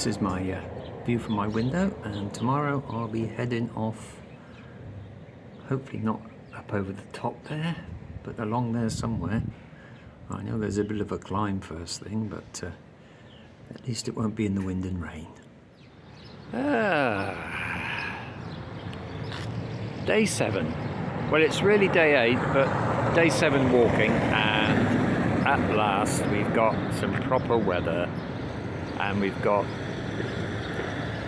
this is my view from my window, and tomorrow I'll be heading off, hopefully not up over the top there, but along there somewhere. I know there's a bit of a climb first thing, but at least it won't be in the wind and rain. Day 7. Well, it's really day 8, but day 7 walking, and at last we've got some proper weather, and we've got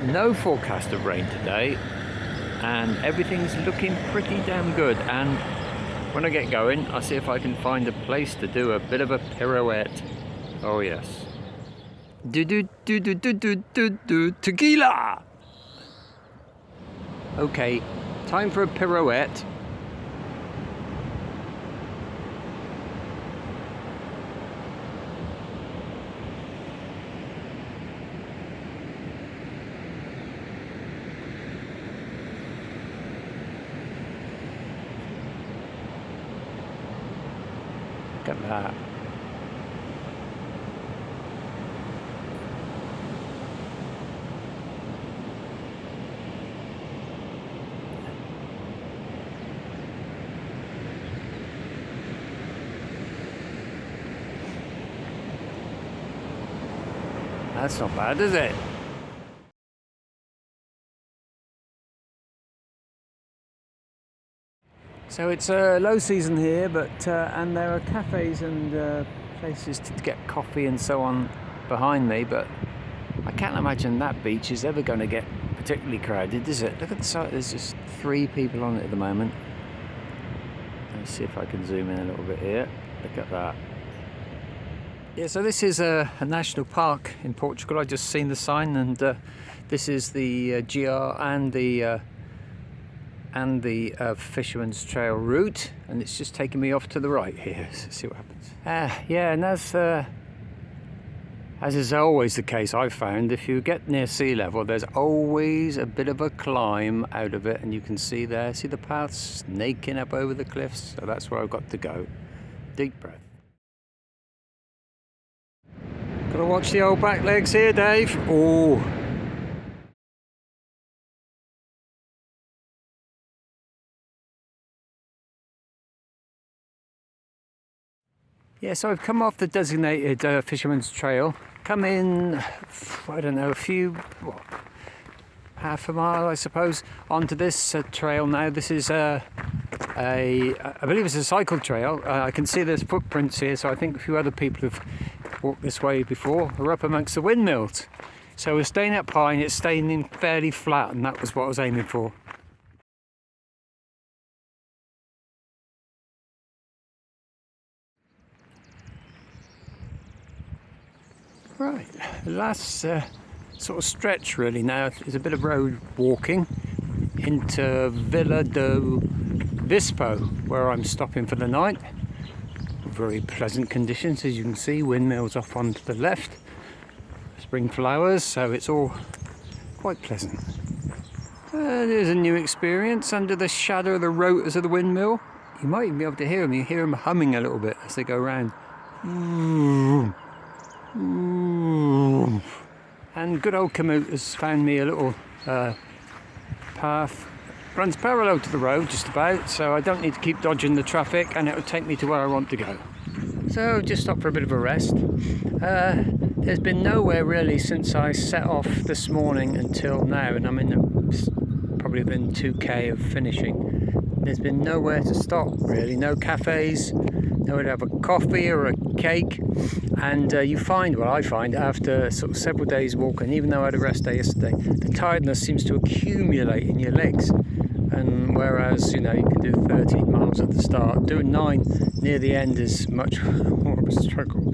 no forecast of rain today, and everything's looking pretty damn good. And when I get going, I'll see if I can find a place to do a bit of a pirouette. Oh yes. Tequila! Okay, time for a pirouette. Look at that. That's not bad, is it? So it's low season here, but and there are cafes and places to get coffee and so on behind me, but I can't imagine that beach is ever going to get particularly crowded, is it? Look at the site, there's just 3 people on it at the moment. Let's see if I can zoom in a little bit here. Look at that. Yeah, so this is a national park in Portugal. I just seen the sign, and this is the GR and the Fisherman's Trail route, and it's just taking me off to the right here. So see what happens. Yeah, and as is always the case, I've found if you get near sea level, there's always a bit of a climb out of it, and you can see the path snaking up over the cliffs. So that's where I've got to go. Deep breath. Gotta watch the old back legs here, Dave. Oh. Yeah, so I've come off the designated Fisherman's Trail, come in, I don't know, half a mile, I suppose, onto this trail now. This is I believe it's a cycle trail. I can see there's footprints here, so I think a few other people have walked this way before. We're up amongst the windmills. So we're staying up high and it's staying in fairly flat, and that was what I was aiming for. Right, the last sort of stretch really now is a bit of road walking into Vila do Bispo, where I'm stopping for the night. Very pleasant conditions, as you can see, windmills off onto the left, spring flowers, so it's all quite pleasant. There's a new experience under the shadow of the rotors of the windmill. You might even be able to hear them. You hear them humming a little bit as they go round. And good old Kamut has found me a little path. Runs parallel to the road just about, so I don't need to keep dodging the traffic, and it will take me to where I want to go. So just stop for a bit of a rest. There's been nowhere really since I set off this morning until now, and I'm probably within 2k of finishing. There's been nowhere to stop really, no cafes, nowhere to have a coffee or a cake, and I find after sort of several days walking, even though I had a rest day yesterday, the tiredness seems to accumulate in your legs. And whereas, you can do 13 miles at the start, doing 9 near the end is much more of a struggle.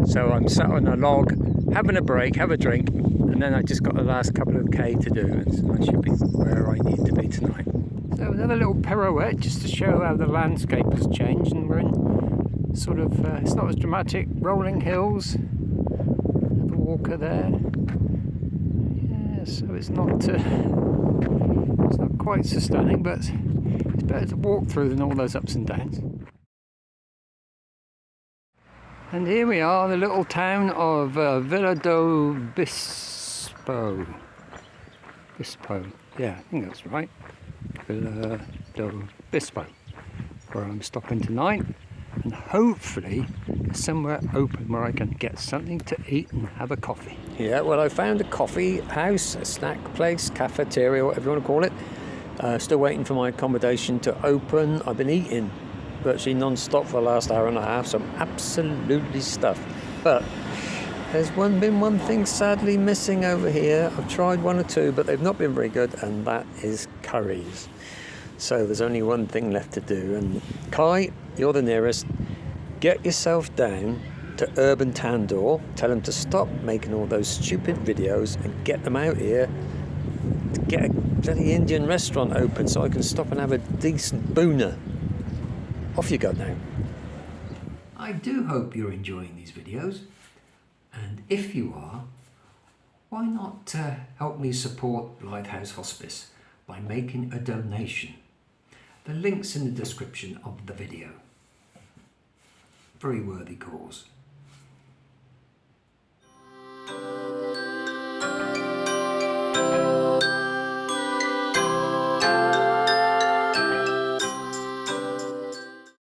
So I'm sat on a log, having a break, have a drink, and then I just got the last couple of K to do, and I should be where I need to be tonight. So another little pirouette just to show how the landscape has changed, and we're in sort of, it's not as dramatic, rolling hills, the walker there. Yeah, so it's not quite so stunning, but it's better to walk through than all those ups and downs. And here we are, the little town of Vila do Bispo. Bispo. Yeah, I think that's right. Villa del Bispo, where I'm stopping tonight, and hopefully somewhere open where I can get something to eat and have a coffee. Yeah, well, I found a coffee house, a snack place, cafeteria, whatever you want to call it. Still waiting for my accommodation to open. I've been eating virtually non-stop for the last hour and a half, so I'm absolutely stuffed. But there's been one thing sadly missing over here. I've tried one or two, but they've not been very good, and that is curries. So there's only one thing left to do, and Kai, you're the nearest. Get yourself down to Urban Tandoor, tell them to stop making all those stupid videos and get them out here to get a bloody Indian restaurant open so I can stop and have a decent booner. Off you go now. I do hope you're enjoying these videos. And if you are, why not help me support Lighthouse Hospice by making a donation? The link's in the description of the video. Very worthy cause.